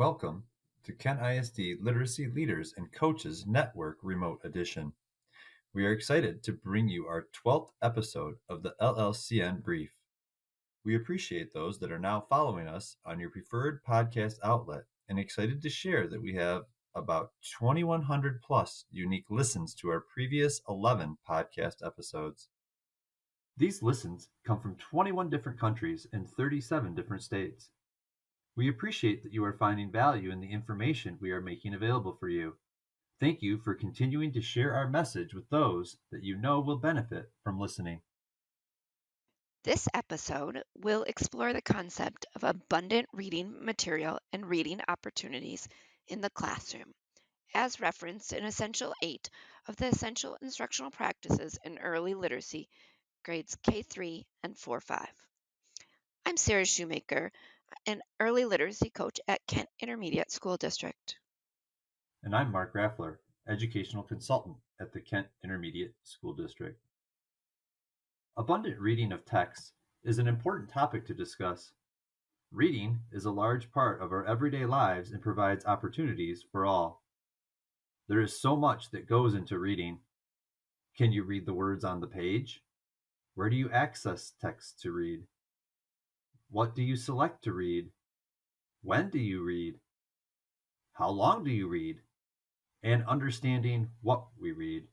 Welcome to Kent ISD Literacy Leaders and Coaches Network Remote Edition. We are excited to bring you our 12th episode of the LLCN Brief. We appreciate those that are now following us on your preferred podcast outlet and excited to share that we have about 2,100 plus unique listens to our previous 11 podcast episodes. These listens come from 21 different countries and 37 different states. We appreciate that you are finding value in the information we are making available for you. Thank you for continuing to share our message with those that you know will benefit from listening. This episode will explore the concept of abundant reading material and reading opportunities in the classroom, as referenced in Essential 8 of the Essential Instructional Practices in Early Literacy, grades K3 and 4-5. I'm Sarah Shoemaker, an early literacy coach at Kent Intermediate School District. And I'm Mark Raffler, educational consultant at the Kent Intermediate School District. Abundant reading of texts is an important topic to discuss. Reading is a large part of our everyday lives and provides opportunities for all. There is so much that goes into reading. Can you read the words on the page? Where do you access text to read? What do you select to read? When do you read? How long do you read? And understanding what we read.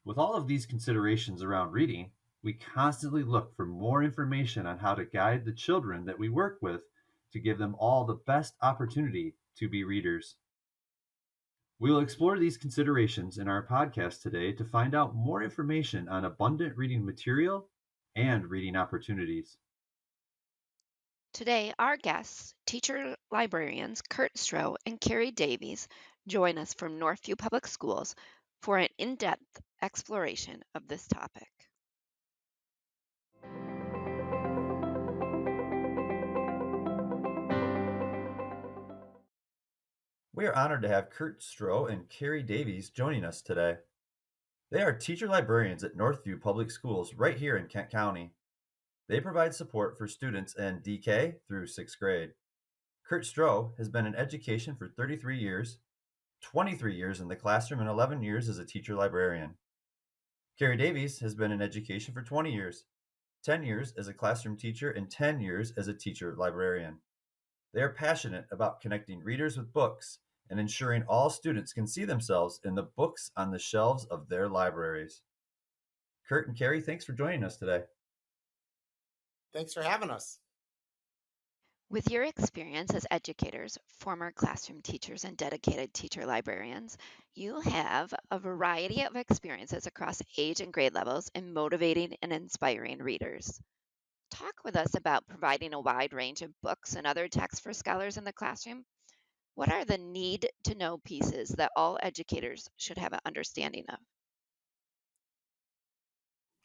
With all of these considerations around reading, we constantly look for more information on how to guide the children that we work with to give them all the best opportunity to be readers. We will explore these considerations in our podcast today to find out more information on abundant reading material and reading opportunities. Today, our guests, teacher librarians Kurt Stroh and Carrie Davies, join us from Northview Public Schools for an in-depth exploration of this topic. We are honored to have Kurt Stroh and Carrie Davies joining us today. They are teacher librarians at Northview Public Schools right here in Kent County. They provide support for students in DK through 6th grade. Kurt Stroh has been in education for 33 years, 23 years in the classroom, and 11 years as a teacher librarian. Carrie Davies has been in education for 20 years, 10 years as a classroom teacher, and 10 years as a teacher librarian. They are passionate about connecting readers with books and ensuring all students can see themselves in the books on the shelves of their libraries. Kurt and Carrie, thanks for joining us today. Thanks for having us. With your experience as educators, former classroom teachers, and dedicated teacher librarians, you have a variety of experiences across age and grade levels in motivating and inspiring readers. Talk with us about providing a wide range of books and other texts for scholars in the classroom. What are the need to know pieces that all educators should have an understanding of?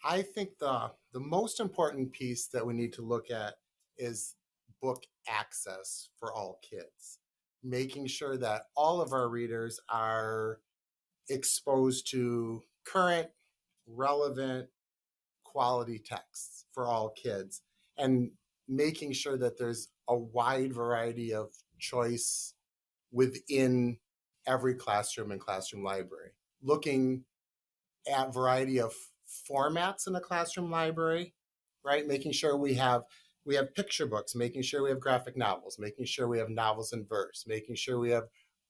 I think the most important piece that we need to look at is book access for all kids, making sure that all of our readers are exposed to current, relevant, quality texts for all kids, and making sure that there's a wide variety of choice within every classroom and classroom library. Looking at variety of formats in a classroom library, right? Making sure we have picture books, making sure we have graphic novels, making sure we have novels in verse, making sure we have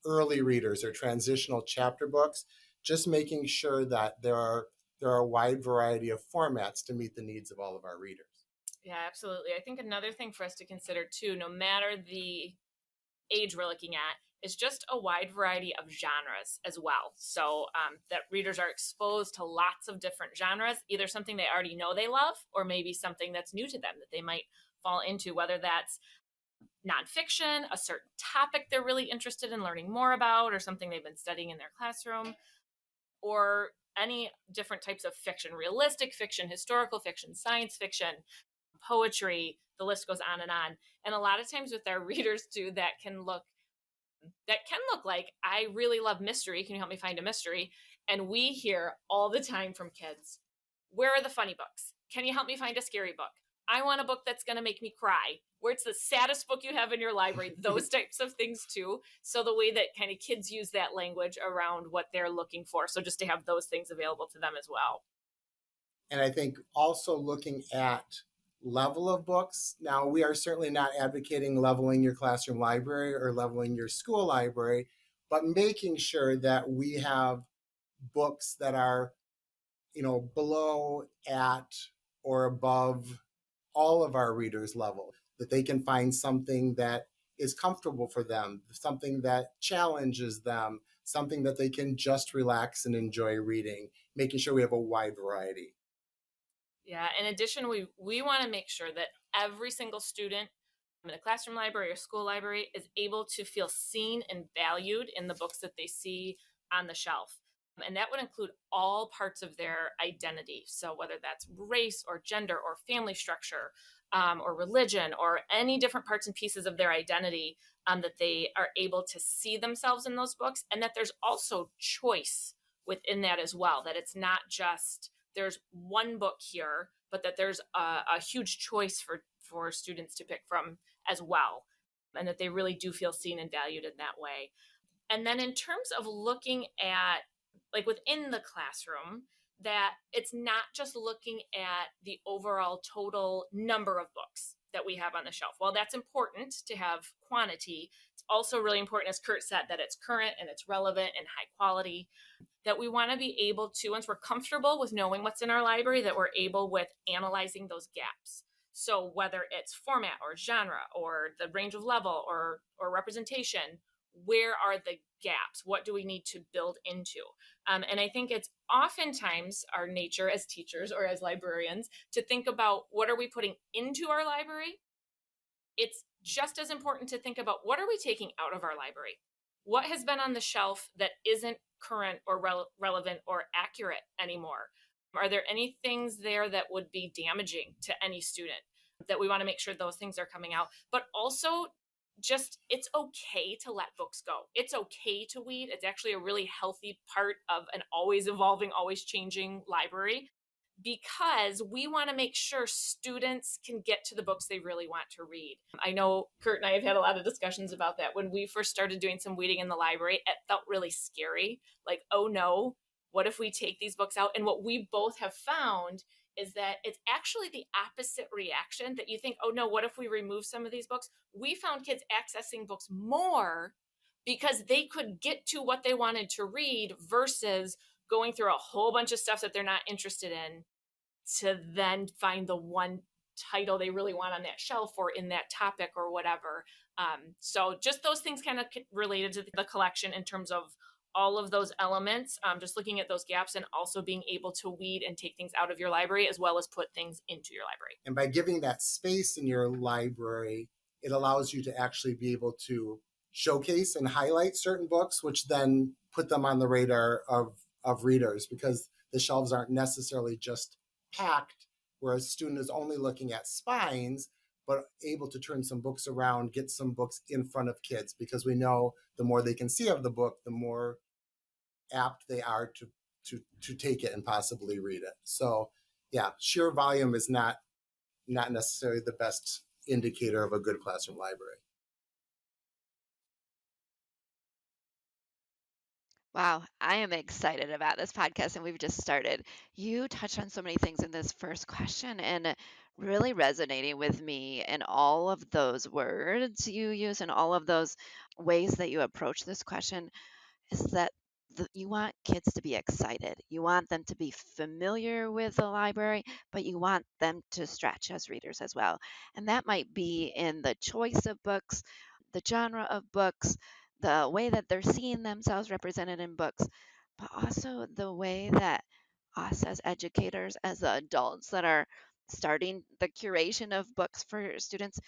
early readers or transitional chapter books, just making sure that there are a wide variety of formats to meet the needs of all of our readers. Yeah, absolutely. I think another thing for us to consider too, no matter the age we're looking at, is just a wide variety of genres as well. So that readers are exposed to lots of different genres, either something they already know they love, or maybe something that's new to them that they might fall into, whether that's nonfiction, a certain topic they're really interested in learning more about, or something they've been studying in their classroom, or any different types of fiction, realistic fiction, historical fiction, science fiction, poetry, the list goes on and on. And a lot of times with our readers too, that can look like, I really love mystery. Can you help me find a mystery? And we hear all the time from kids, where are the funny books? Can you help me find a scary book? I want a book that's going to make me cry, where it's the saddest book you have in your library, those types of things too. So the way that kind of kids use that language around what they're looking for. So just to have those things available to them as well. And I think also looking at level of books. Now, we are certainly not advocating leveling your classroom library or leveling your school library, but making sure that we have books that are, below, at, or above all of our readers' level, that they can find something that is comfortable for them, something that challenges them, something that they can just relax and enjoy reading, making sure we have a wide variety. Yeah. In addition, we want to make sure that every single student in a classroom library or school library is able to feel seen and valued in the books that they see on the shelf. And that would include all parts of their identity. So whether that's race or gender or family structure, or religion, or any different parts and pieces of their identity, that they are able to see themselves in those books, and that there's also choice within that as well, that it's not just there's one book here, but that there's a huge choice for students to pick from as well, and that they really do feel seen and valued in that way. And then in terms of looking at like within the classroom, that it's not just looking at the overall total number of books that we have on the shelf. While that's important to have quantity, it's also really important, as Kurt said, that it's current and it's relevant and high quality, that we want to be able to, once we're comfortable with knowing what's in our library, that we're able with analyzing those gaps. So whether it's format or genre or the range of level or representation, where are the gaps? What do we need to build into? And I think it's oftentimes our nature as teachers or as librarians to think about what are we putting into our library. It's just as important to think about what are we taking out of our library? What has been on the shelf that isn't current or relevant or accurate anymore? Are there any things there that would be damaging to any student that we want to make sure those things are coming out? But also, just it's okay to let books go. It's okay to weed. It's actually a really healthy part of an always evolving, always changing library, because we want to make sure students can get to the books they really want to read. I know Kurt and I have had a lot of discussions about that. When we first started doing some weeding in the library, it felt really scary. Like, oh no, what if we take these books out? And what we both have found is that it's actually the opposite reaction, that you think, oh no, what if we remove some of these books? We found kids accessing books more because they could get to what they wanted to read versus going through a whole bunch of stuff that they're not interested in to then find the one title they really want on that shelf or in that topic or whatever. So just those things kind of related to the collection in terms of all of those elements, just looking at those gaps and also being able to weed and take things out of your library as well as put things into your library. And by giving that space in your library, it allows you to actually be able to showcase and highlight certain books, which then put them on the radar of readers, because the shelves aren't necessarily just packed where a student is only looking at spines, but able to turn some books around, get some books in front of kids, because we know the more they can see of the book, the more apt they are to take it and possibly read it. So yeah, sheer volume is not necessarily the best indicator of a good classroom library. Wow, I am excited about this podcast, and we've just started. You touched on so many things in this first question, and really resonating with me, and all of those words you use and all of those ways that you approach this question is that you want kids to be excited. You want them to be familiar with the library, but you want them to stretch as readers as well. And that might be in the choice of books, the genre of books, the way that they're seeing themselves represented in books, but also the way that us as educators, as the adults that are starting the curation of books for students,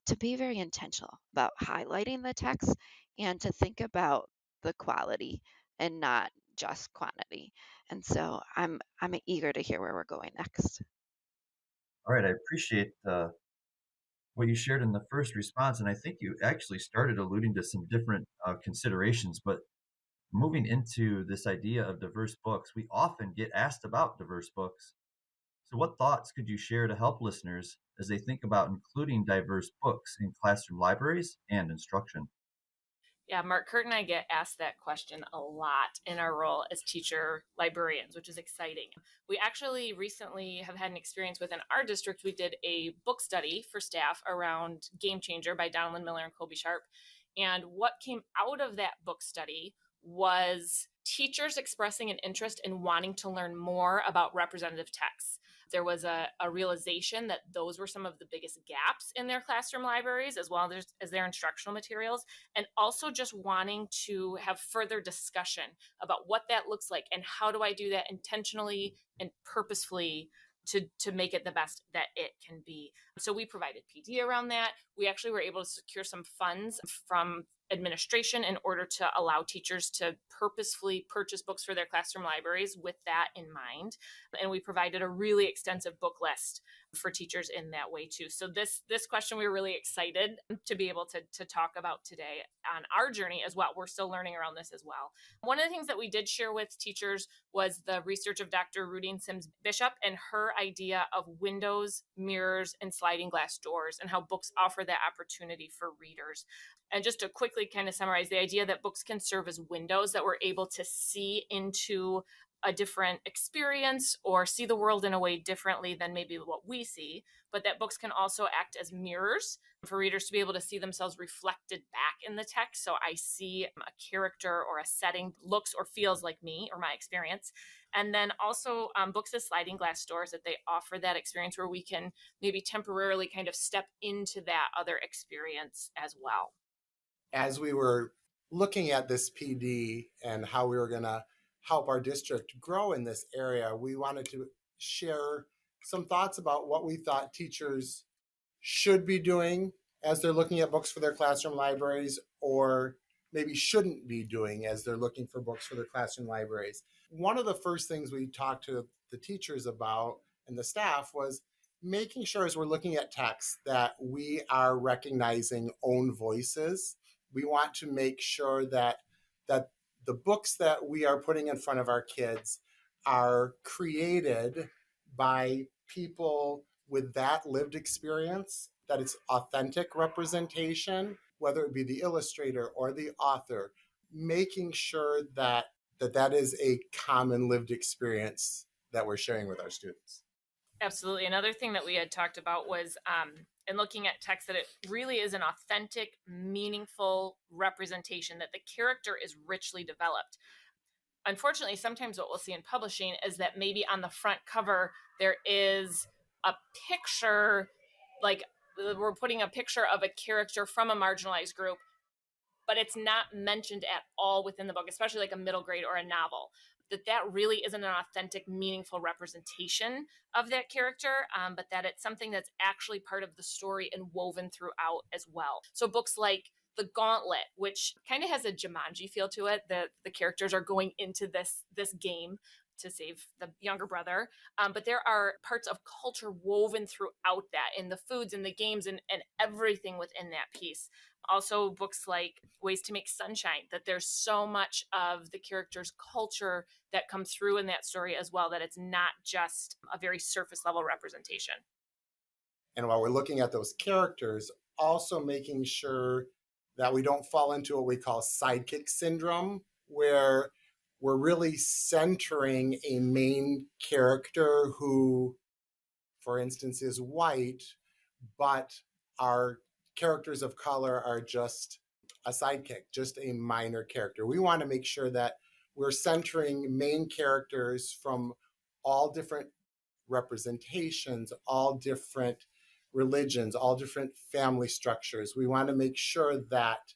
to be very intentional about highlighting the text and to think about the quality and not just quantity. And so I'm eager to hear where we're going next. All right, I appreciate what you shared in the first response, and I think you actually started alluding to some different considerations. But moving into this idea of diverse books, we often get asked about diverse books. So, what thoughts could you share to help listeners as they think about including diverse books in classroom libraries and instruction? Yeah, Mark, Kurt and I get asked that question a lot in our role as teacher librarians, which is exciting. We actually recently have had an experience within our district. We did a book study for staff around Game Changer by Donald Miller and Colby Sharp. And what came out of that book study was teachers expressing an interest in wanting to learn more about representative texts. There was a realization that those were some of the biggest gaps in their classroom libraries, as well as their instructional materials, and also just wanting to have further discussion about what that looks like and how do I do that intentionally and purposefully to make it the best that it can be. So we provided PD around that. We actually were able to secure some funds from administration in order to allow teachers to purposefully purchase books for their classroom libraries with that in mind. And we provided a really extensive book list for teachers in that way too. So this question we were really excited to be able to talk about today on our journey as well. We're still learning around this as well. One of the things that we did share with teachers was the research of Dr. Rudine Sims Bishop and her idea of windows, mirrors, and sliding glass doors, and how books offer that opportunity for readers. And just to quickly kind of summarize, the idea that books can serve as windows that we're able to see into a different experience or see the world in a way differently than maybe what we see, but that books can also act as mirrors for readers to be able to see themselves reflected back in the text. So I see a character or a setting looks or feels like me or my experience. And then also books as sliding glass doors, that they offer that experience where we can maybe temporarily kind of step into that other experience as well. As we were looking at this PD and how we were going to help our district grow in this area, we wanted to share some thoughts about what we thought teachers should be doing as they're looking at books for their classroom libraries, or maybe shouldn't be doing as they're looking for books for their classroom libraries. One of the first things we talked to the teachers about and the staff was making sure as we're looking at text that we are recognizing own voices. We want to make sure that the books that we are putting in front of our kids are created by people with that lived experience, that it's authentic representation, whether it be the illustrator or the author, making sure that that is a common lived experience that we're sharing with our students. Absolutely. Another thing that we had talked about was in looking at text, that it really is an authentic, meaningful representation, that the character is richly developed. Unfortunately, sometimes what we'll see in publishing is that maybe on the front cover, there is a picture, like we're putting a picture of a character from a marginalized group, but it's not mentioned at all within the book, especially like a middle grade or a novel. That really isn't an authentic, meaningful representation of that character, but that it's something that's actually part of the story and woven throughout as well. So books like The Gauntlet, which kind of has a Jumanji feel to it, the characters are going into this game to save the younger brother, but there are parts of culture woven throughout that, in the foods and the games and everything within that piece. Also books like Ways to Make Sunshine, that there's so much of the character's culture that comes through in that story as well, that it's not just a very surface level representation. And while we're looking at those characters, also making sure that we don't fall into what we call sidekick syndrome, where we're really centering a main character who, for instance, is white, but our characters of color are just a sidekick, just a minor character. We want to make sure that we're centering main characters from all different representations, all different religions, all different family structures. We want to make sure that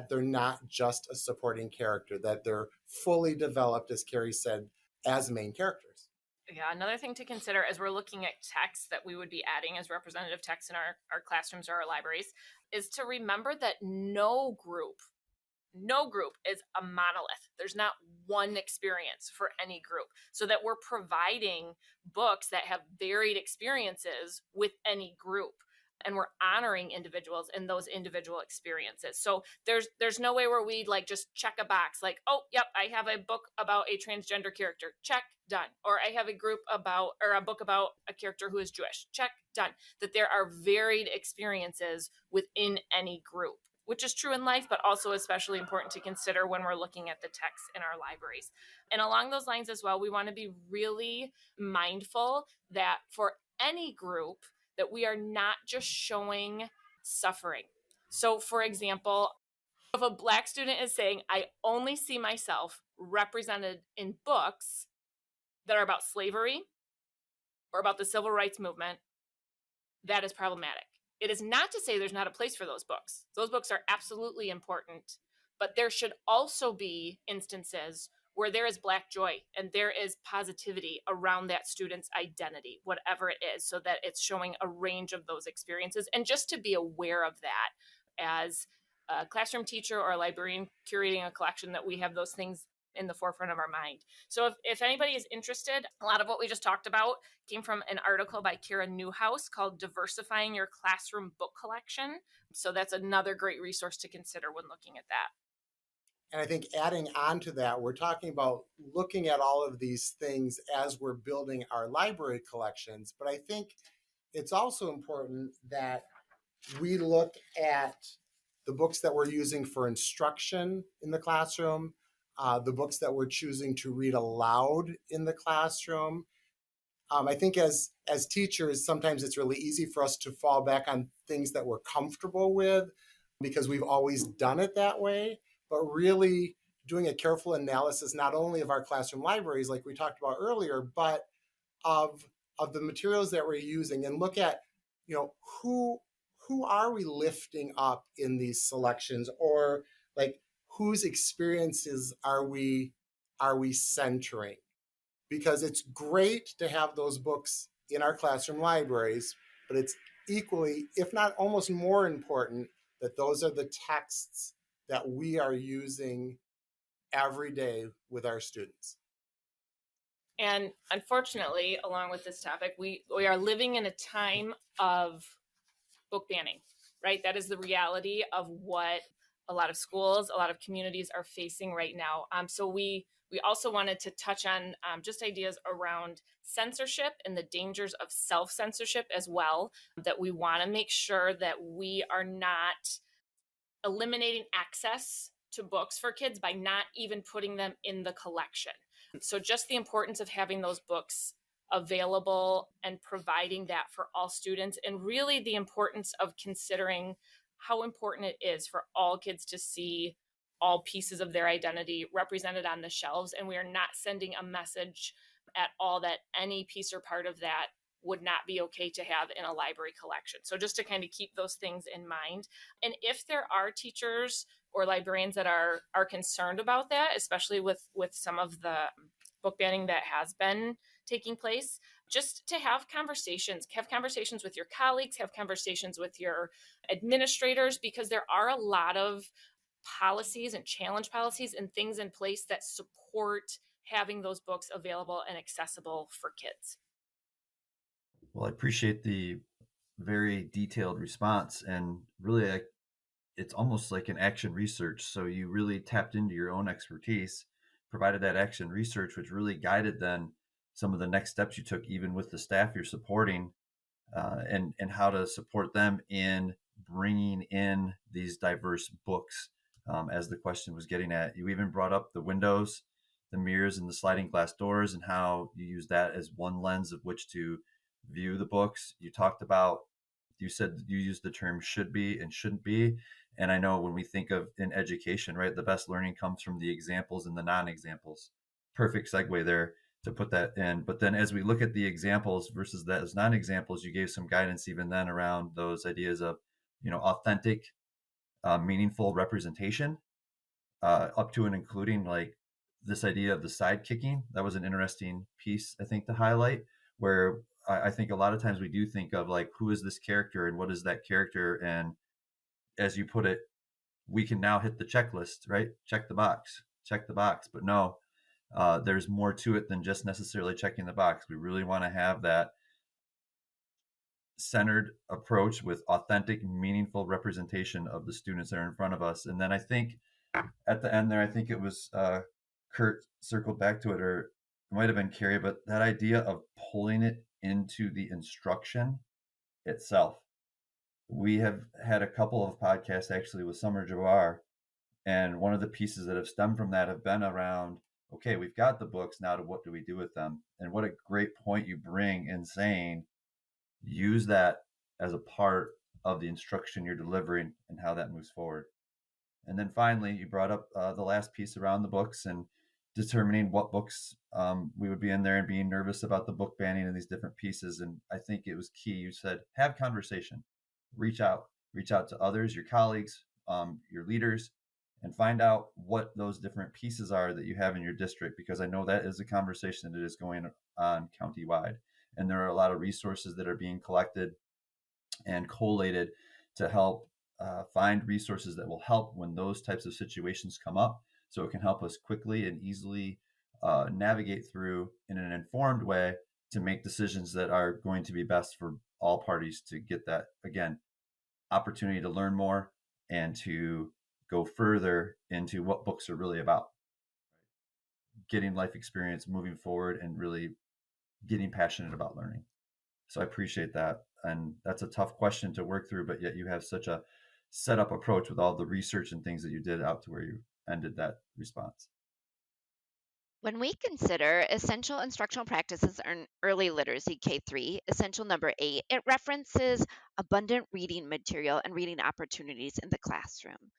they're not just a supporting character, that they're fully developed, as Carrie said, as main characters. Yeah, another thing to consider as we're looking at text that we would be adding as representative text in our classrooms or our libraries is to remember that no group is a monolith. There's not one experience for any group, so that we're providing books that have varied experiences with any group. and we're honoring individuals and those individual experiences. So there's no way where we like just check a box like, oh, yep, I have a book about a transgender character, check, done. Or I have a book about a character who is Jewish, check, done. That there are varied experiences within any group, which is true in life, but also especially important to consider when we're looking at the text in our libraries. And along those lines as well, we want to be really mindful that for any group, that we are not just showing suffering. So, for example, if a Black student is saying, I only see myself represented in books that are about slavery or about the civil rights movement, that is problematic. It is not to say there's not a place for those books. Those books are absolutely important, but there should also be instances where there is Black joy and there is positivity around that student's identity, whatever it is, so that it's showing a range of those experiences. And just to be aware of that as a classroom teacher or a librarian curating a collection, that we have those things in the forefront of our mind. So if anybody is interested, a lot of what we just talked about came from an article by Kara Newhouse called Diversifying Your Classroom Book Collection. So that's another great resource to consider when looking at that. And I think adding on to that, we're talking about looking at all of these things as we're building our library collections. But I think it's also important that we look at the books that we're using for instruction in the classroom, the books that we're choosing to read aloud in the classroom. I think as teachers, sometimes it's really easy for us to fall back on things that we're comfortable with because we've always done it that way. But really doing a careful analysis, not only of our classroom libraries, like we talked about earlier, but of the materials that we're using, and look at, who are we lifting up in these selections, or like whose experiences are we centering? Because it's great to have those books in our classroom libraries, but it's equally, if not almost more important, that those are the texts that we are using every day with our students. And unfortunately, along with this topic, we are living in a time of book banning, right? That is the reality of what a lot of schools, a lot of communities are facing right now. So we also wanted to touch on just ideas around censorship and the dangers of self-censorship as well, that we want to make sure that we are not eliminating access to books for kids by not even putting them in the collection. So just the importance of having those books available and providing that for all students, and really the importance of considering how important it is for all kids to see all pieces of their identity represented on the shelves. And we are not sending a message at all that any piece or part of that would not be okay to have in a library collection. So just to kind of keep those things in mind. And if there are teachers or librarians that are concerned about that, especially with some of the book banning that has been taking place, just to have conversations with your colleagues, have conversations with your administrators, because there are a lot of policies and challenge policies and things in place that support having those books available and accessible for kids. Well, I appreciate the very detailed response, and really it's almost like an action research. So you really tapped into your own expertise, provided that action research, which really guided then some of the next steps you took, even with the staff you're supporting, and how to support them in bringing in these diverse books, as the question was getting at. You even brought up the windows, the mirrors, and the sliding glass doors, and how you use that as one lens of which to view the books. You said you used the term should be and shouldn't be. And I know when we think of in education, right, the best learning comes from the examples and the non-examples. Perfect segue there to put that in. But then as we look at the examples versus those non-examples, you gave some guidance even then around those ideas of, authentic, meaningful representation, up to and including like this idea of the side kicking. That was an interesting piece, I think, to highlight, where I think a lot of times we do think of like, who is this character and what is that character? And as you put it, we can now hit the checklist, right? Check the box. But no, there's more to it than just necessarily checking the box. We really want to have that centered approach with authentic, meaningful representation of the students that are in front of us. And then I think at the end there, I think it was Kurt circled back to it, or it might have been Carrie, but that idea of pulling it into the instruction itself. We have had a couple of podcasts actually with Summer Jawar, and one of the pieces that have stemmed from that have been around, okay, we've got the books, now what do we do with them? And what a great point you bring in saying, use that as a part of the instruction you're delivering and how that moves forward. And then finally, you brought up the last piece around the books and determining what books we would be in there and being nervous about the book banning and these different pieces. And I think it was key. You said, have conversation, reach out to others, your colleagues, your leaders, and find out what those different pieces are that you have in your district, because I know that is a conversation that is going on countywide. And there are a lot of resources that are being collected and collated to help find resources that will help when those types of situations come up, so it can help us quickly and easily navigate through in an informed way to make decisions that are going to be best for all parties to get that, again, opportunity to learn more and to go further into what books are really about. Getting life experience, moving forward, and really getting passionate about learning. So I appreciate that. And that's a tough question to work through, but yet you have such a set up approach with all the research and things that you did out to where you ended that response. When we consider essential instructional practices in early literacy K-3, essential number 8, it references abundant reading material and reading opportunities in the classroom.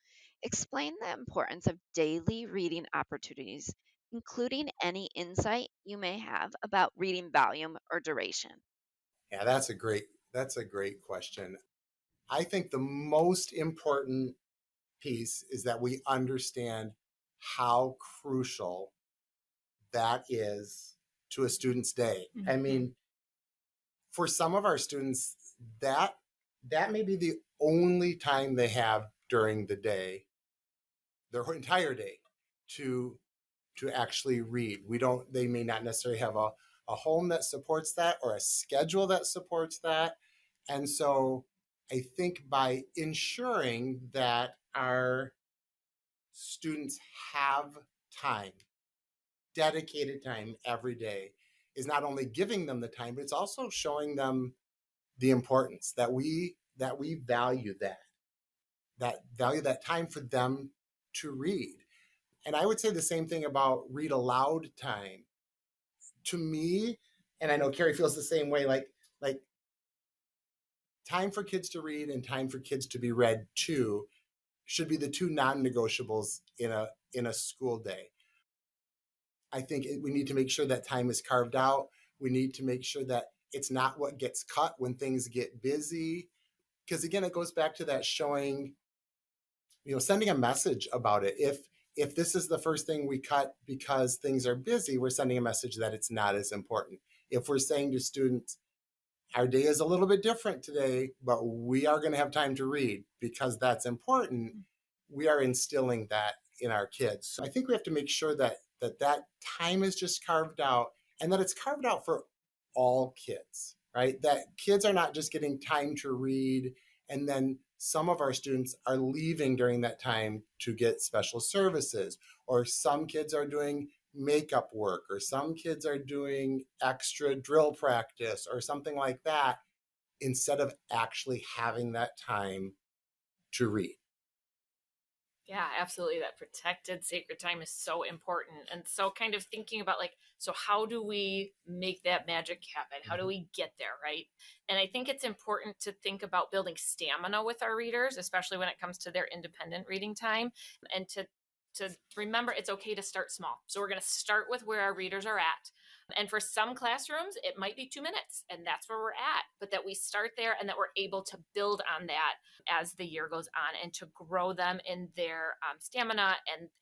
Explain the importance of daily reading opportunities, including any insight you may have about reading volume or duration. Yeah, that's a great question. I think the most important piece is that we understand how crucial that is to a student's day. I mean, for some of our students, that may be the only time they have during the day, their entire day, to actually read. They may not necessarily have a home that supports that or a schedule that supports that. And so I think by ensuring that our students have time, dedicated time every day, is not only giving them the time, but it's also showing them the importance that we value that time for them to read. And I would say the same thing about read aloud time. To me, and I know Carrie feels the same way, like time for kids to read and time for kids to be read to should be the two non-negotiables in a school day. I think we need to make sure that time is carved out. We need to make sure that it's not what gets cut when things get busy. Because again, it goes back to that showing, sending a message about it. If this is the first thing we cut because things are busy, we're sending a message that it's not as important. If we're saying to students, our day is a little bit different today, but we are going to have time to read because that's important, we are instilling that in our kids. So I think we have to make sure that time is just carved out, and that it's carved out for all kids, right? That kids are not just getting time to read, and then some of our students are leaving during that time to get special services, or some kids are doing makeup work, or some kids are doing extra drill practice or something like that, instead of actually having that time to read. Yeah, absolutely. That protected sacred time is so important. And so kind of thinking about so how do we make that magic happen? How do we get there, right? And I think it's important to think about building stamina with our readers, especially when it comes to their independent reading time, and to remember it's okay to start small. So we're going to start with where our readers are at. And for some classrooms, it might be 2 minutes, and that's where we're at. But that we start there and that we're able to build on that as the year goes on, and to grow them in their stamina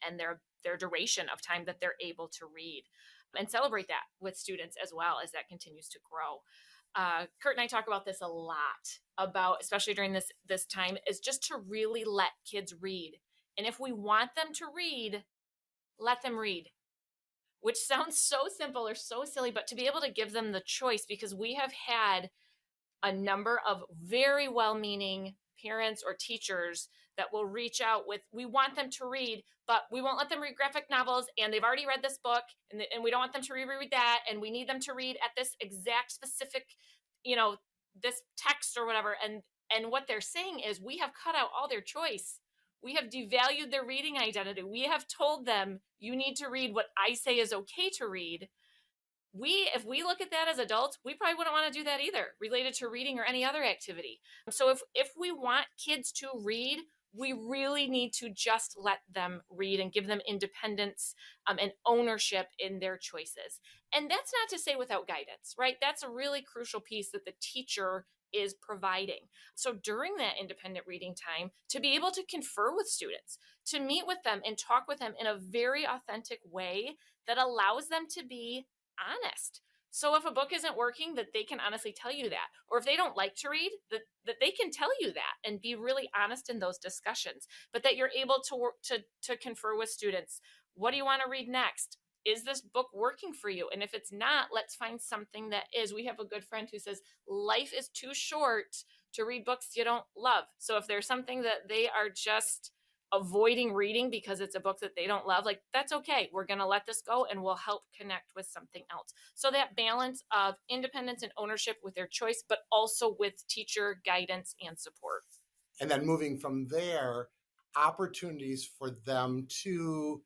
and their duration of time that they're able to read, and celebrate that with students as well as that continues to grow. Kurt and I talk about this a lot, about especially during this time, is just to really let kids read. And if we want them to read, let them read. Which sounds so simple or so silly, but to be able to give them the choice, because we have had a number of very well-meaning parents or teachers that will reach out with, we want them to read, but we won't let them read graphic novels, and they've already read this book, and we don't want them to reread that, and we need them to read at this exact specific, this text or whatever. And what they're saying is, we have cut out all their choice. We have devalued their reading identity. We have told them, you need to read what I say is okay to read. If we look at that as adults, we probably wouldn't want to do that either, related to reading or any other activity. So if we want kids to read, we really need to just let them read and give them independence and ownership in their choices. And that's not to say without guidance, right? That's a really crucial piece that the teacher is providing. So during that independent reading time, to be able to confer with students, to meet with them and talk with them in a very authentic way that allows them to be honest. So if a book isn't working, that they can honestly tell you that. Or if they don't like to read, that they can tell you that and be really honest in those discussions. But that you're able to work to confer with students. What do you want to read next? Is this book working for you? And if it's not, let's find something that is. We have a good friend who says, life is too short to read books you don't love. So if there's something that they are just avoiding reading because it's a book that they don't love, like, that's okay. We're going to let this go and we'll help connect with something else. So that balance of independence and ownership with their choice, but also with teacher guidance and support. And then moving from there, opportunities for them to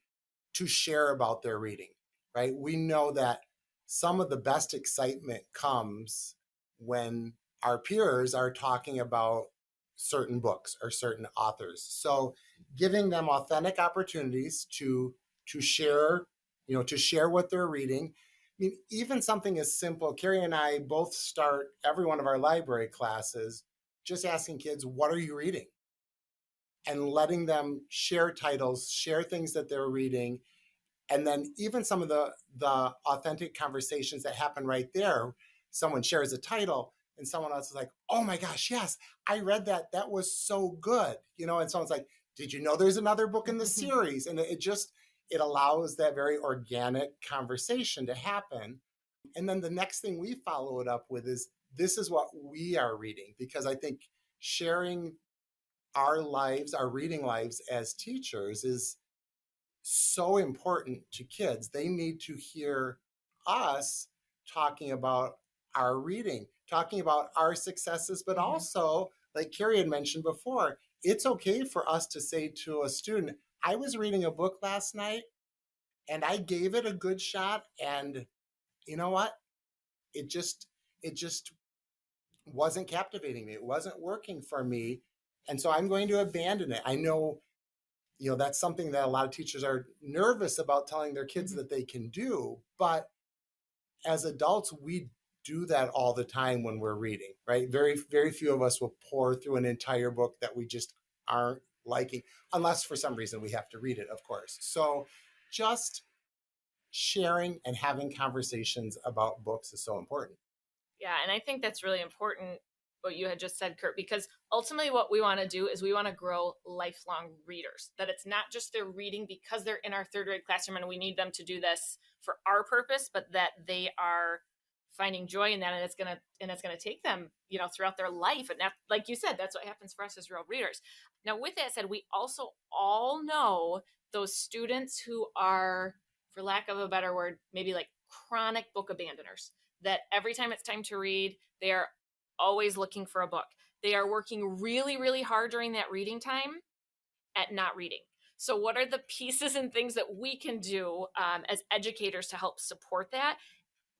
share about their reading, right? We know that some of the best excitement comes when our peers are talking about certain books or certain authors. So giving them authentic opportunities to share, to share what they're reading. I mean, even something as simple, Carrie and I both start every one of our library classes just asking kids, what are you reading? And letting them share titles, share things that they're reading. And then even some of the authentic conversations that happen right there, someone shares a title and someone else is like, oh my gosh, yes, I read that. That was so good. And someone's like, did you know there's another book in the series? And it allows that very organic conversation to happen. And then the next thing we follow it up with is, this is what we are reading. Because I think sharing our lives, our reading lives as teachers is so important to kids. They need to hear us talking about our reading, talking about our successes, but also, like Carrie had mentioned before, it's okay for us to say to a student, I was reading a book last night and I gave it a good shot, and you know what? It just wasn't captivating me. It wasn't working for me. And so I'm going to abandon it. I know, that's something that a lot of teachers are nervous about telling their kids that they can do. But as adults, we do that all the time when we're reading, right? Very, very few of us will pour through an entire book that we just aren't liking, unless for some reason we have to read it, of course. So just sharing and having conversations about books is so important. Yeah, and I think that's really important, what you had just said, Kurt, because ultimately what we want to do is we want to grow lifelong readers, that it's not just they're reading because they're in our third grade classroom and we need them to do this for our purpose, but that they are finding joy in that, and it's going to take them, throughout their life. And that, like you said, that's what happens for us as real readers. Now, with that said, we also all know those students who are, for lack of a better word, maybe like chronic book abandoners, that every time it's time to read, they are always looking for a book. They are working really, really hard during that reading time at not reading. So what are the pieces and things that we can do as educators to help support that?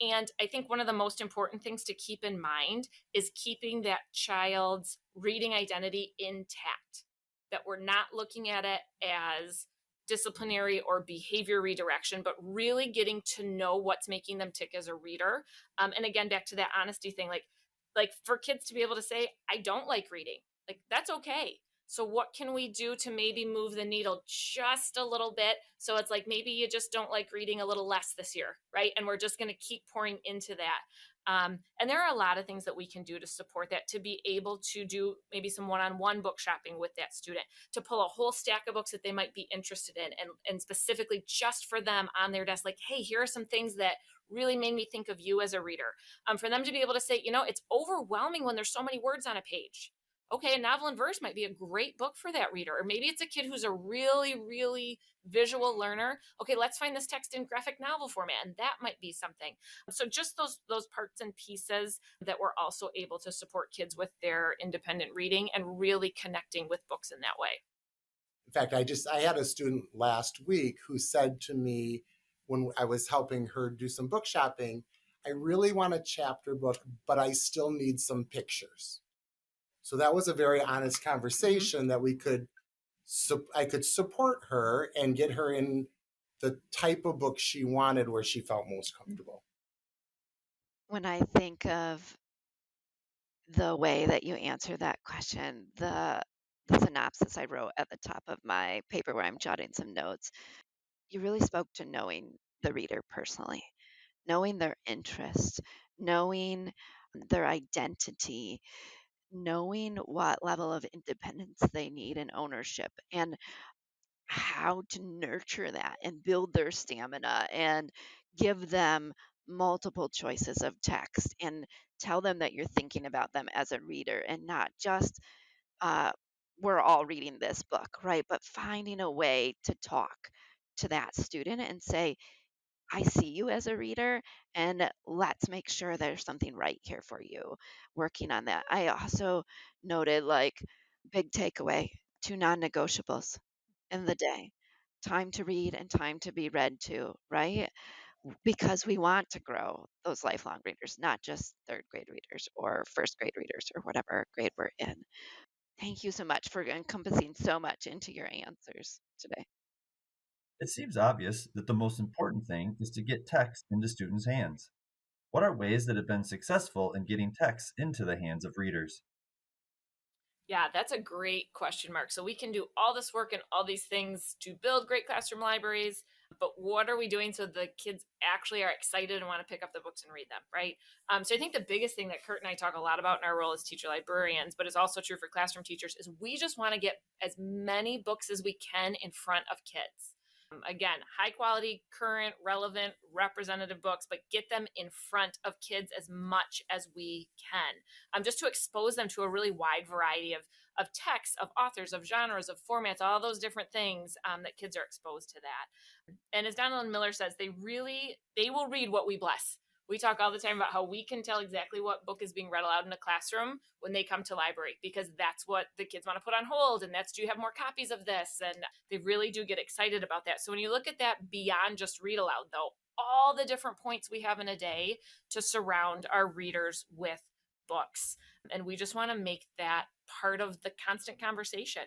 And I think one of the most important things to keep in mind is keeping that child's reading identity intact, that we're not looking at it as disciplinary or behavior redirection, but really getting to know what's making them tick as a reader. And again, back to that honesty thing, like for kids to be able to say, I don't like reading, like that's okay. So what can we do to maybe move the needle just a little bit? So it's like, maybe you just don't like reading a little less this year, right? And we're just going to keep pouring into that. And there are a lot of things that we can do to support that, to be able to do maybe some one-on-one book shopping with that student, to pull a whole stack of books that they might be interested in, and specifically just for them on their desk, like, hey, here are some things that really made me think of you as a reader. For them to be able to say, it's overwhelming when there's so many words on a page. Okay, a novel in verse might be a great book for that reader. Or maybe it's a kid who's a really, really visual learner. Okay, let's find this text in graphic novel format, and that might be something. So just those parts and pieces that we're also able to support kids with their independent reading and really connecting with books in that way. In fact, I had a student last week who said to me when I was helping her do some book shopping, I really want a chapter book, but I still need some pictures. So that was a very honest conversation that I could support her and get her in the type of book she wanted where she felt most comfortable. When I think of the way that you answer that question, the synopsis I wrote at the top of my paper where I'm jotting some notes, you really spoke to knowing the reader personally, knowing their interest, knowing their identity, knowing what level of independence they need and ownership, and how to nurture that and build their stamina and give them multiple choices of text and tell them that you're thinking about them as a reader and not just uh, we're all reading this book, right? But finding a way to talk to that student and say, I see you as a reader, and let's make sure there's something right here for you. Working on that. I also noted like big takeaway, two non negotiables in the day, time to read and time to be read to, right? Because we want to grow those lifelong readers, not just third grade readers or first grade readers or whatever grade we're in. Thank you so much for encompassing so much into your answers today. It seems obvious that the most important thing is to get text into students' hands. What are ways that have been successful in getting text into the hands of readers? Yeah, that's a great question, Mark. So we can do all this work and all these things to build great classroom libraries, but what are we doing so the kids actually are excited and want to pick up the books and read them, right? So I think the biggest thing that Kurt and I talk a lot about in our role as teacher librarians, but is also true for classroom teachers, is we just want to get as many books as we can in front of kids. Again, high quality, current, relevant, representative books, but get them in front of kids as much as we can, just to expose them to a really wide variety of texts, of authors, of genres, of formats, all those different things that kids are exposed to that. And as Donald Miller says, they will read what we bless. We talk all the time about how we can tell exactly what book is being read aloud in a classroom when they come to library, because that's what the kids want to put on hold. And that's, do you have more copies of this? And they really do get excited about that. So when you look at that beyond just read aloud, though, all the different points we have in a day to surround our readers with books. And we just want to make that part of the constant conversation.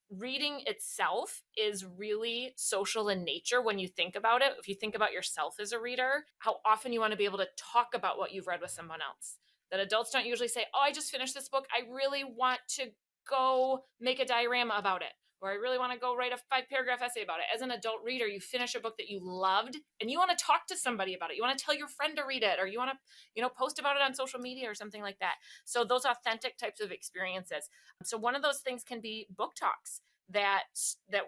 Reading itself is really social in nature when you think about it. If you think about yourself as a reader, how often you want to be able to talk about what you've read with someone else. That adults don't usually say, oh, I just finished this book, I really want to go make a diorama about it, or I really want to go write a 5-paragraph essay about it. As an adult reader, you finish a book that you loved and you want to talk to somebody about it. You want to tell your friend to read it, or you want to, post about it on social media or something like that. So those authentic types of experiences. So one of those things can be book talks, that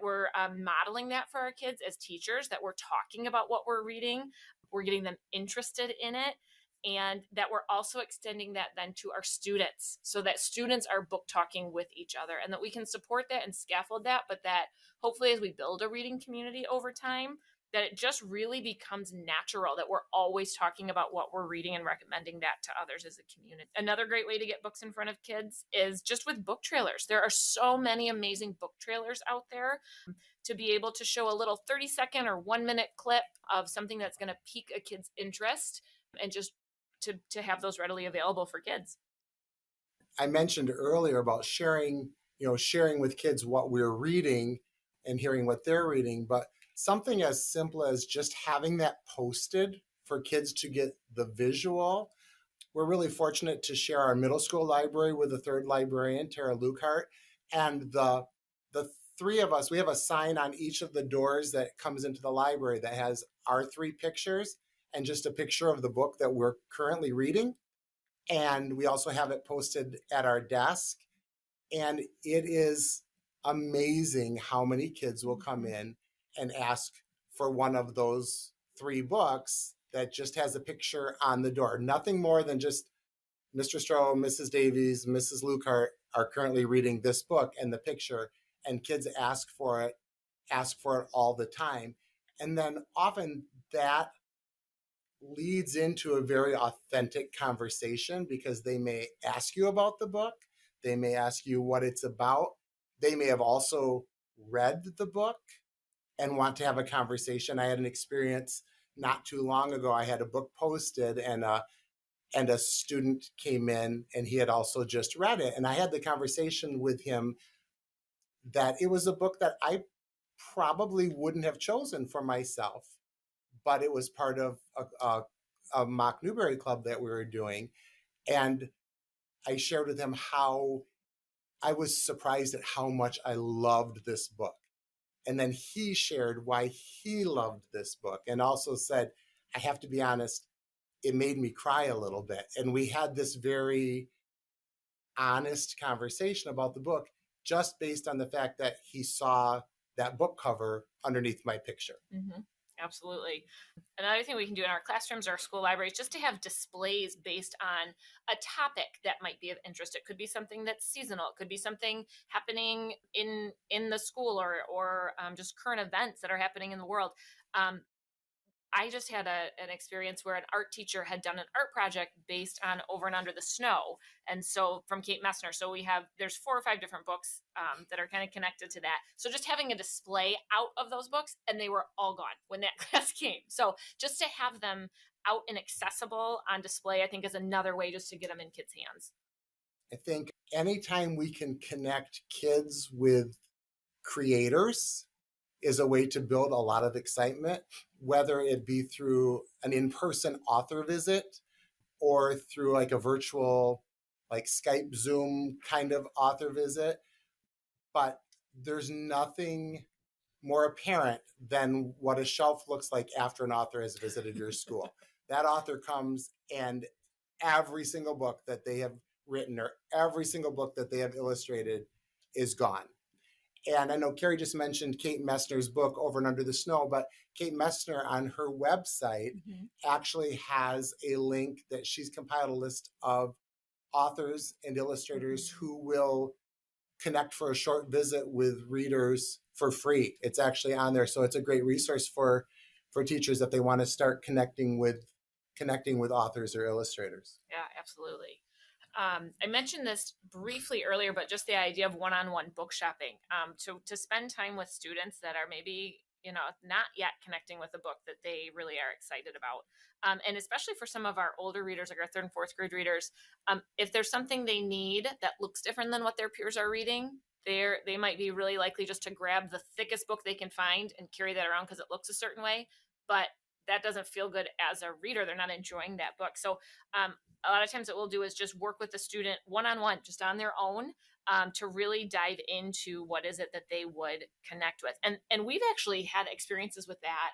we're modeling that for our kids as teachers, that we're talking about what we're reading, we're getting them interested in it, and that we're also extending that then to our students, so that students are book talking with each other, and that we can support that and scaffold that, but that hopefully as we build a reading community over time, that it just really becomes natural, that we're always talking about what we're reading and recommending that to others as a community. Another great way to get books in front of kids is just with book trailers. There are so many amazing book trailers out there, to be able to show a little 30-second or 1-minute clip of something that's going to pique a kid's interest, and just to have those readily available for kids. I mentioned earlier about sharing with kids what we're reading and hearing what they're reading, but something as simple as just having that posted for kids to get the visual. We're really fortunate to share our middle school library with a third librarian, Tara Lukehart, and the three of us, we have a sign on each of the doors that comes into the library that has our 3 pictures and just a picture of the book that we're currently reading. And we also have it posted at our desk. And it is amazing how many kids will come in and ask for one of those 3 books that just has a picture on the door. Nothing more than just Mr. Stroh, Mrs. Davies, Mrs. Lukehart are currently reading this book and the picture, and kids ask for it all the time. And then often that leads into a very authentic conversation because they may ask you about the book. They may ask you what it's about. They may have also read the book and want to have a conversation. I had an experience not too long ago. I had a book posted and a student came in and he had also just read it. And I had the conversation with him that it was a book that I probably wouldn't have chosen for myself, but it was part of a mock Newberry Club that we were doing. And I shared with him how I was surprised at how much I loved this book. And then he shared why he loved this book and also said, I have to be honest, it made me cry a little bit. And we had this very honest conversation about the book just based on the fact that he saw that book cover underneath my picture. Mm-hmm. Absolutely. Another thing we can do in our classrooms or our school libraries, just to have displays based on a topic that might be of interest. It could be something that's seasonal. It could be something happening in the school or just current events that are happening in the world. I just had an experience where an art teacher had done an art project based on Over and Under the Snow. And so from Kate Messner. So there's 4 or 5 different books that are kind of connected to that. So just having a display out of those books, and they were all gone when that class came. So just to have them out and accessible on display, I think is another way just to get them in kids' hands. I think anytime we can connect kids with creators is a way to build a lot of excitement, whether it be through an in-person author visit or through like a virtual, like Skype, Zoom kind of author visit. But there's nothing more apparent than what a shelf looks like after an author has visited your school. That author comes and every single book that they have written or every single book that they have illustrated is gone. And I know Carrie just mentioned Kate Messner's book, Over and Under the Snow, but Kate Messner on her website actually has a link that she's compiled a list of authors and illustrators who will connect for a short visit with readers for free. It's actually on there. So it's a great resource for teachers if they want to start connecting with authors or illustrators. Yeah, absolutely. I mentioned this briefly earlier, but just the idea of one-on-one book shopping, to spend time with students that are maybe, not yet connecting with a book that they really are excited about. And especially for some of our older readers, like our 3rd and 4th grade readers, if there's something they need that looks different than what their peers are reading, they might be really likely just to grab the thickest book they can find and carry that around because it looks a certain way. But that doesn't feel good as a reader. They're not enjoying that book. So a lot of times what we'll do is just work with the student one-on-one, just on their own, to really dive into what is it that they would connect with. And we've actually had experiences with that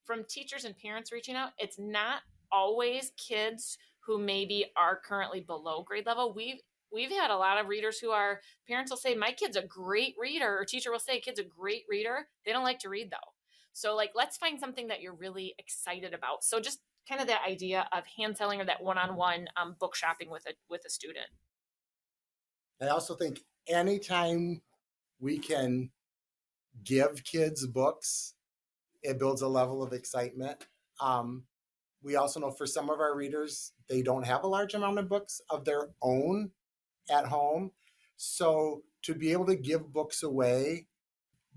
from teachers and parents reaching out. It's not always kids who maybe are currently below grade level. We've had a lot of readers who are, parents will say, my kid's a great reader, or teacher will say, kid's a great reader. They don't like to read though. So let's find something that you're really excited about. So just kind of that idea of hand selling or that one-on-one book shopping with a student. I also think anytime we can give kids books, it builds a level of excitement. We also know for some of our readers, they don't have a large amount of books of their own at home. So to be able to give books away,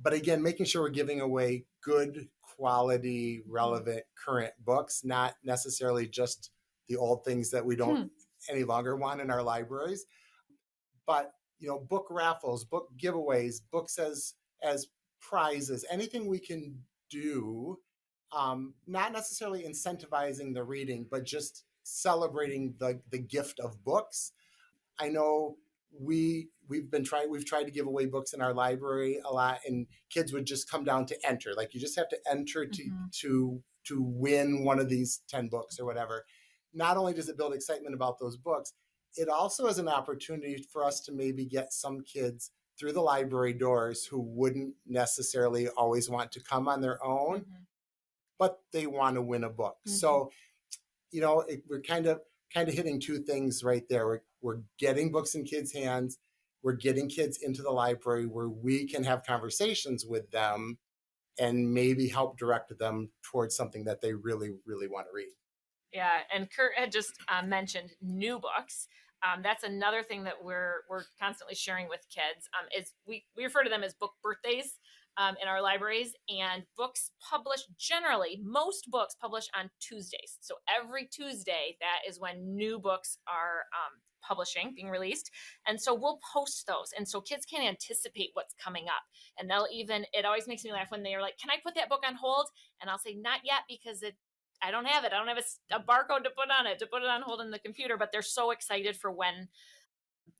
but again, making sure we're giving away good quality, relevant, current books, not necessarily just the old things that we don't any longer want in our libraries. But, book raffles, book giveaways, books as prizes, anything we can do, not necessarily incentivizing the reading, but just celebrating the gift of books. I know we've tried to give away books in our library a lot, and kids would just come down to enter. Like you just have to enter to win one of these 10 books or whatever. Not only does it build excitement about those books, it also is an opportunity for us to maybe get some kids through the library doors who wouldn't necessarily always want to come on their own. but they want to win a book. Mhm. So, we're kind of hitting two things right there. We're getting books in kids' hands. We're getting kids into the library where we can have conversations with them and maybe help direct them towards something that they really, really want to read. Yeah, and Kurt had just mentioned new books. That's another thing that we're constantly sharing with kids. Is we refer to them as book birthdays in our libraries, and books published generally. Most books publish on Tuesdays, so every Tuesday that is when new books are being released, and so we'll post those, and so kids can anticipate what's coming up, and they'll even. It always makes me laugh when they are like, "Can I put that book on hold?" And I'll say, "Not yet, because I don't have it. I don't have a barcode to put on it, to put it on hold in the computer," but they're so excited for when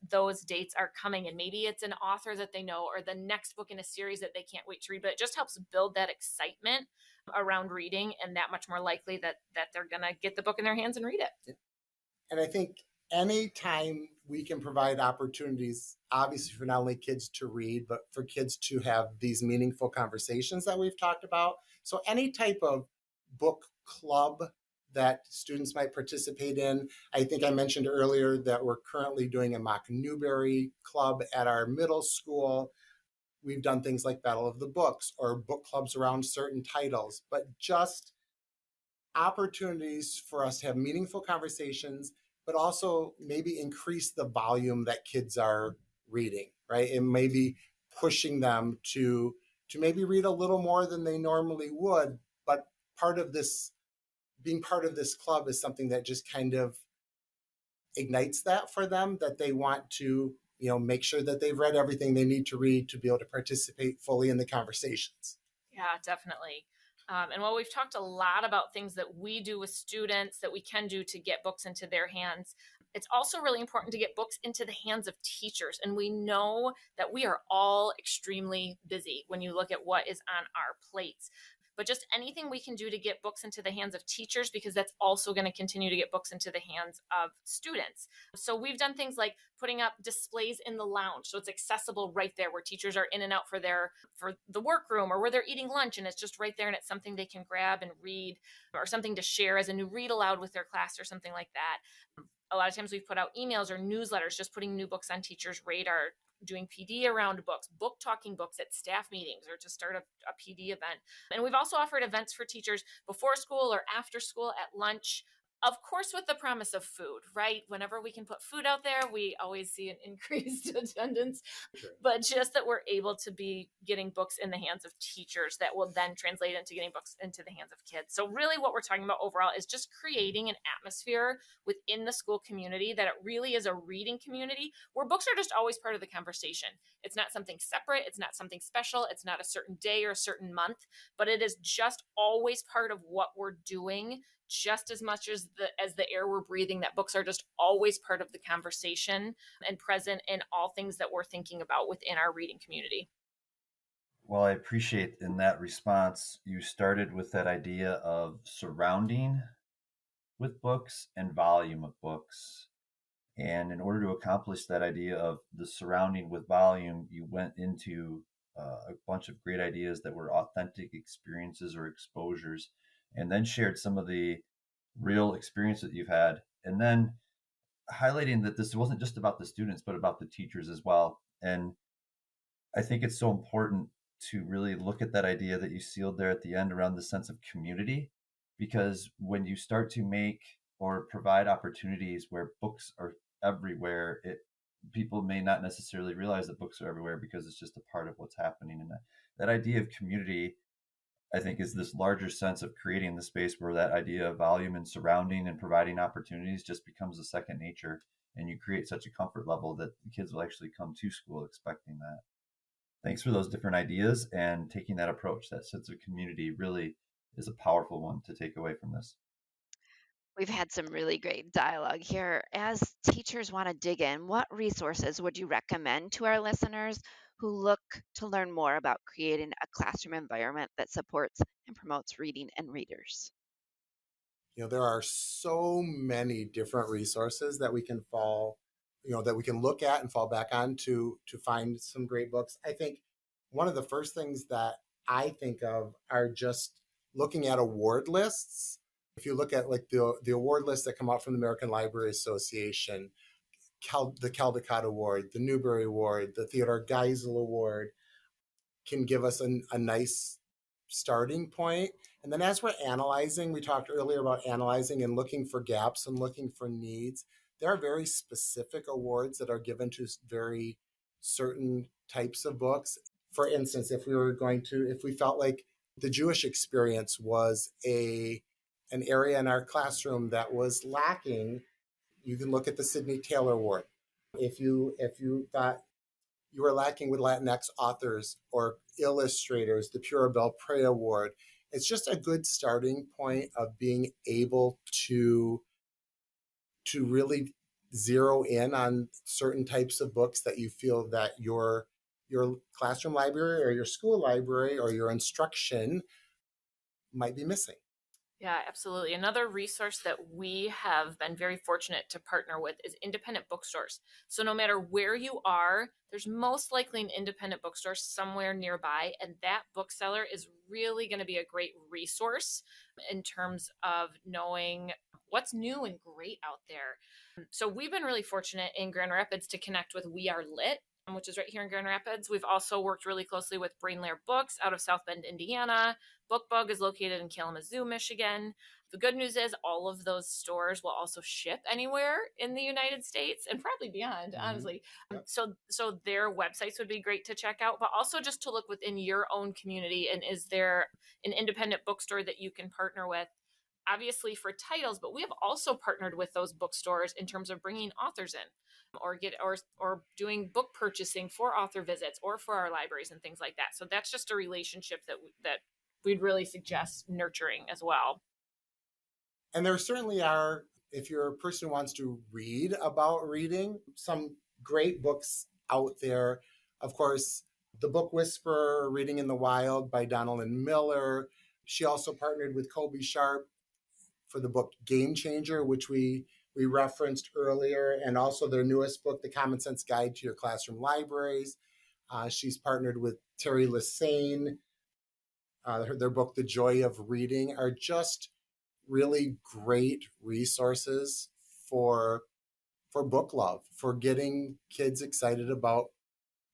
those dates are coming. And maybe it's an author that they know or the next book in a series that they can't wait to read. But it just helps build that excitement around reading, and that much more likely that they're going to get the book in their hands and read it. And I think anytime we can provide opportunities, obviously, for not only kids to read, but for kids to have these meaningful conversations that we've talked about. So any type of book club that students might participate in. I think I mentioned earlier that we're currently doing a mock Newbery club at our middle school. We've done things like Battle of the Books or book clubs around certain titles, but just opportunities for us to have meaningful conversations, but also maybe increase the volume that kids are reading, right? And maybe pushing them to maybe read a little more than they normally would. But being part of this club is something that just kind of ignites that for them, that they want to, make sure that they've read everything they need to read to be able to participate fully in the conversations. Yeah, definitely. And while we've talked a lot about things that we do with students that we can do to get books into their hands, it's also really important to get books into the hands of teachers. And we know that we are all extremely busy when you look at what is on our plates. But just anything we can do to get books into the hands of teachers, because that's also going to continue to get books into the hands of students. So we've done things like putting up displays in the lounge, so it's accessible right there where teachers are in and out for the workroom or where they're eating lunch, and it's just right there, and it's something they can grab and read, or something to share as a new read aloud with their class or something like that. A lot of times we've put out emails or newsletters just putting new books on teachers' radar, doing PD around books, book talking books at staff meetings, or to start a PD event. And we've also offered events for teachers before school or after school, at lunch, of course, with the promise of food, right? Whenever we can put food out there, we always see an increased attendance. Sure. But just that we're able to be getting books in the hands of teachers that will then translate into getting books into the hands of kids. So really what we're talking about overall is just creating an atmosphere within the school community that it really is a reading community where books are just always part of the conversation. It's not something separate. It's not something special. It's not a certain day or a certain month, but it is just always part of what we're doing, just as much as the air we're breathing. That books are just always part of the conversation and present in all things that we're thinking about within our reading community. Well, I appreciate in that response, you started with that idea of surrounding with books and volume of books. And in order to accomplish that idea of the surrounding with volume, you went into a bunch of great ideas that were authentic experiences or exposures, and then shared some of the real experience that you've had. And then highlighting that this wasn't just about the students, but about the teachers as well. And I think it's so important to really look at that idea that you sealed there at the end around the sense of community, because when you start to make or provide opportunities where books are everywhere, people may not necessarily realize that books are everywhere because it's just a part of what's happening. And that idea of community, I think, is this larger sense of creating the space where that idea of volume and surrounding and providing opportunities just becomes a second nature. And you create such a comfort level that the kids will actually come to school expecting that. Thanks for those different ideas and taking that approach. That sense of community really is a powerful one to take away from this. We've had some really great dialogue here. As teachers want to dig in, what resources would you recommend to our listeners who look to learn more about creating a classroom environment that supports and promotes reading and readers? There are so many different resources that we can look at and fall back on to find some great books. I think one of the first things that I think of are just looking at award lists. If you look at like the award lists that come out from the American Library Association, the Caldecott Award, the Newbery Award, the Theodore Geisel Award, can give us a nice starting point. And then as we're analyzing, we talked earlier about analyzing and looking for gaps and looking for needs. There are very specific awards that are given to very certain types of books. For instance, if we felt like the Jewish experience was an area in our classroom that was lacking, you can look at the Sidney Taylor Award. If you thought you were lacking with Latinx authors or illustrators, the Pura Belpré Award. It's just a good starting point of being able to really zero in on certain types of books that you feel that your classroom library or your school library or your instruction might be missing. Yeah, absolutely. Another resource that we have been very fortunate to partner with is independent bookstores. So no matter where you are, there's most likely an independent bookstore somewhere nearby, and that bookseller is really going to be a great resource in terms of knowing what's new and great out there. So we've been really fortunate in Grand Rapids to connect with We Are Lit, which is right here in Grand Rapids. We've also worked really closely with Brainlair Books out of South Bend, Indiana. BookBug is located in Kalamazoo, Michigan. The good news is all of those stores will also ship anywhere in the United States and probably beyond, honestly. Yep. So their websites would be great to check out, but also just to look within your own community. And is there an independent bookstore that you can partner with? Obviously for titles, but we have also partnered with those bookstores in terms of bringing authors in or doing book purchasing for author visits or for our libraries and things like that. So that's just a relationship that we'd really suggest nurturing as well. And there certainly are, if you're a person who wants to read about reading, some great books out there. Of course, The Book Whisperer, Reading in the Wild by Donalyn Miller. She also partnered with Colby Sharp for the book Game Changer, which we referenced earlier, and also their newest book, The Common Sense Guide to Your Classroom Libraries. She's partnered with Terry Lassane. Their book, The Joy of Reading, are just really great resources for book love, for getting kids excited about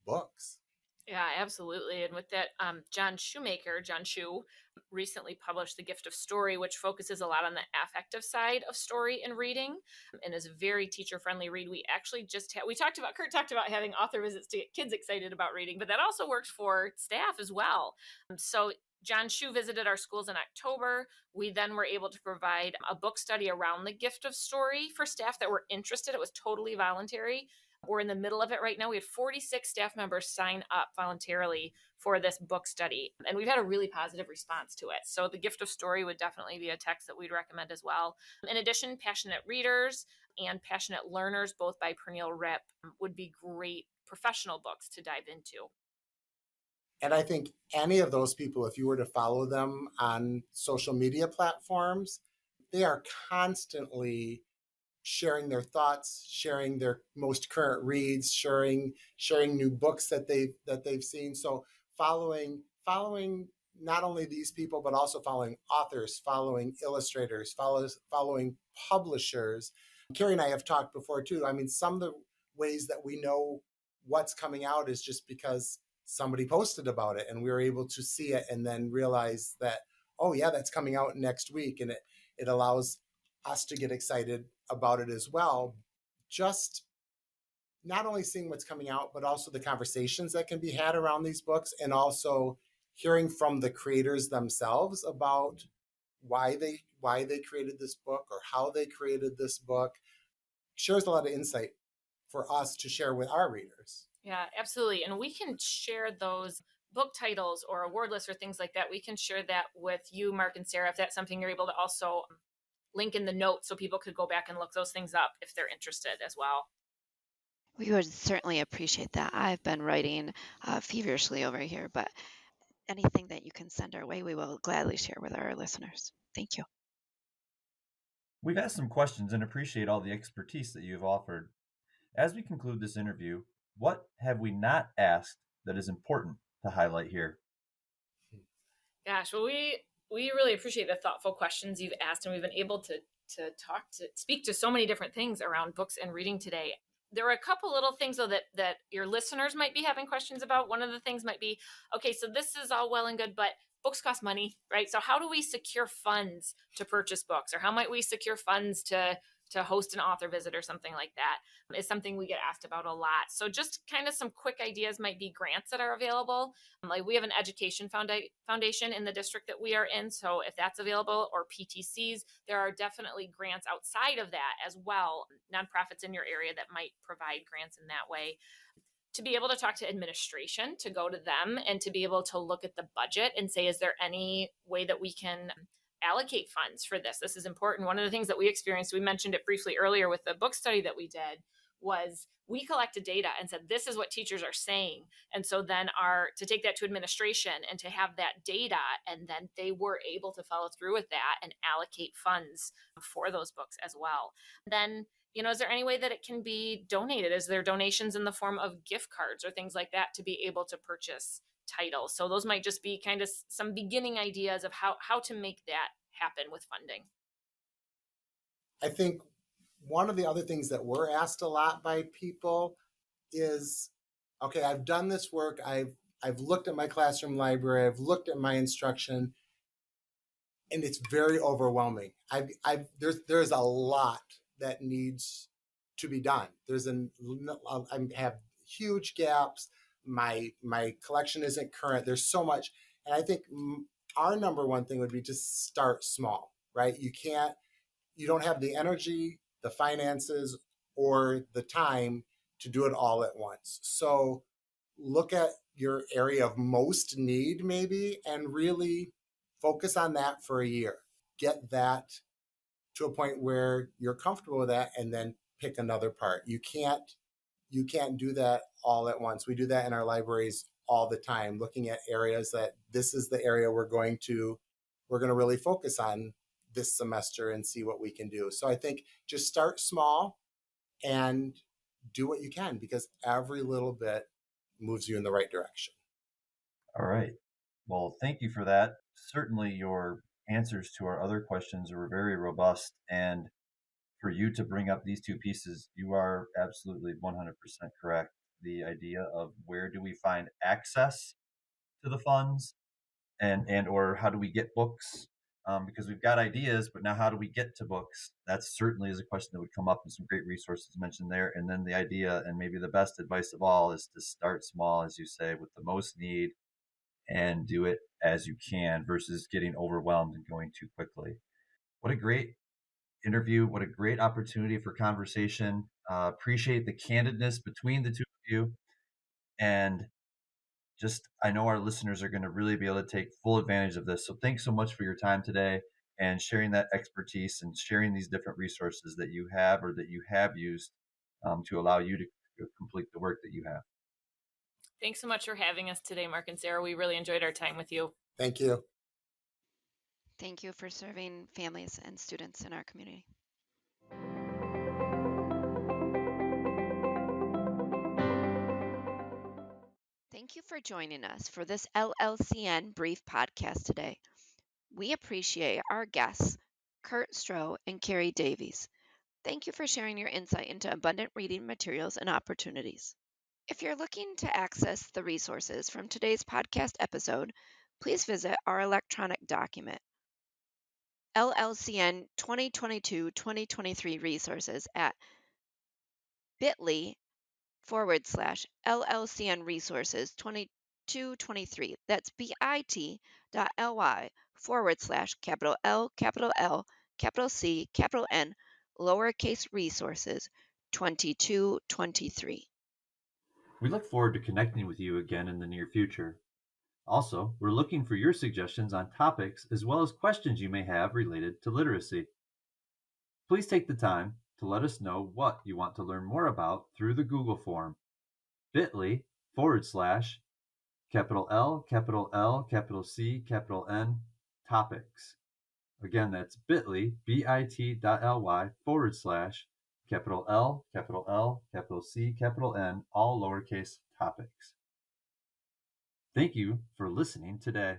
books. Yeah, absolutely. And with that, John Shu, recently published The Gift of Story, which focuses a lot on the affective side of story and reading and is a very teacher-friendly read. We actually Kurt talked about having author visits to get kids excited about reading, but that also works for staff as well. So John Shu visited our schools in October. We then were able to provide a book study around The Gift of Story for staff that were interested. It was totally voluntary. We're in the middle of it right now. We had 46 staff members sign up voluntarily for this book study, and we've had a really positive response to it. So The Gift of Story would definitely be a text that we'd recommend as well. In addition, Passionate Readers and Passionate Learners, both by Pernille Ripp, would be great professional books to dive into. And I think any of those people, if you were to follow them on social media platforms, they are constantly sharing their thoughts, sharing their most current reads, sharing new books that they've seen. So following not only these people, but also following authors, following illustrators, following publishers. Carrie and I have talked before too. I mean, some of the ways that we know what's coming out is just because somebody posted about it and we were able to see it and then realize that, oh yeah, that's coming out next week. And it allows us to get excited about it as well. Just not only seeing what's coming out, but also the conversations that can be had around these books, and also hearing from the creators themselves about why they created this book or how they created this book. Shares a lot of insight for us to share with our readers. Yeah, absolutely. And we can share those book titles or award lists or things like that. We can share that with you, Mark and Sarah, if that's something you're able to also link in the notes so people could go back and look those things up if they're interested as well. We would certainly appreciate that. I've been writing feverishly over here, but anything that you can send our way, we will gladly share with our listeners. Thank you. We've asked some questions and appreciate all the expertise that you've offered. As we conclude this interview, what have we not asked that is important to highlight here? Gosh, well, We really appreciate the thoughtful questions you've asked, and we've been able to speak to so many different things around books and reading today. There are a couple little things though that your listeners might be having questions about. One of the things might be, okay, so this is all well and good, but books cost money, right? So how do we secure funds to purchase books, or how might we secure funds to host an author visit or something like that? Is something we get asked about a lot. So just kind of some quick ideas might be grants that are available. Like we have an education foundation in the district that we are in. So if that's available, or PTCs, there are definitely grants outside of that as well. Nonprofits in your area that might provide grants in that way. To be able to talk to administration, to go to them and to be able to look at the budget and say, is there any way that we can allocate funds for this? This is important. One of the things that we experienced, we mentioned it briefly earlier with the book study that we did, was we collected data and said, this is what teachers are saying. And so then to take that to administration and to have that data, and then they were able to follow through with that and allocate funds for those books as well. Then, is there any way that it can be donated? Is there donations in the form of gift cards or things like that to be able to purchase titles? So those might just be kind of some beginning ideas of how to make that happen with funding. I think one of the other things that we're asked a lot by people is, okay, I've done this work. I've looked at my classroom library. I've looked at my instruction, and it's very overwhelming. There's a lot that needs to be done. I have huge gaps. My collection isn't current. There's so much, and I think our number one thing would be to start small, right? You don't have the energy, the finances, or the time to do it all at once. So look at your area of most need maybe, and really focus on that for a year. Get that to a point where you're comfortable with that, and then pick another part. You can't do that all at once. We do that in our libraries all the time, looking at areas that this is the area we're going to really focus on this semester and see what we can do. So I think just start small and do what you can, because every little bit moves you in the right direction. All right. Well, thank you for that. Certainly your answers to our other questions were very robust, and for you to bring up these two pieces, you are absolutely 100% correct. The idea of where do we find access to the funds, and or how do we get books? Because we've got ideas, but now how do we get to books? That certainly is a question that would come up, and some great resources mentioned there. And then the idea, and maybe the best advice of all, is to start small, as you say, with the most need, and do it as you can versus getting overwhelmed and going too quickly. What a great interview. What a great opportunity for conversation. Appreciate the candidness between the two of you. And I know our listeners are going to really be able to take full advantage of this. So thanks so much for your time today and sharing that expertise and sharing these different resources that you have or that you have used to allow you to complete the work that you have. Thanks so much for having us today, Mark and Sarah. We really enjoyed our time with you. Thank you. Thank you for serving families and students in our community. Thank you for joining us for this LLCN brief podcast today. We appreciate our guests, Kurt Stroh and Carrie Davies. Thank you for sharing your insight into abundant reading materials and opportunities. If you're looking to access the resources from today's podcast episode, please visit our electronic document, LLCN 2022-2023 resources at bit.ly/LLCN resources 2223. That's bit.ly/capital L, capital C, capital N, lowercase resources 2223. We look forward to connecting with you again in the near future. Also, we're looking for your suggestions on topics as well as questions you may have related to literacy. Please take the time to let us know what you want to learn more about through the Google form, bit.ly/capital L, capital C, capital N, topics. Again, that's bit.ly, bit.ly/capital L, capital C, capital N, all lowercase topics. Thank you for listening today.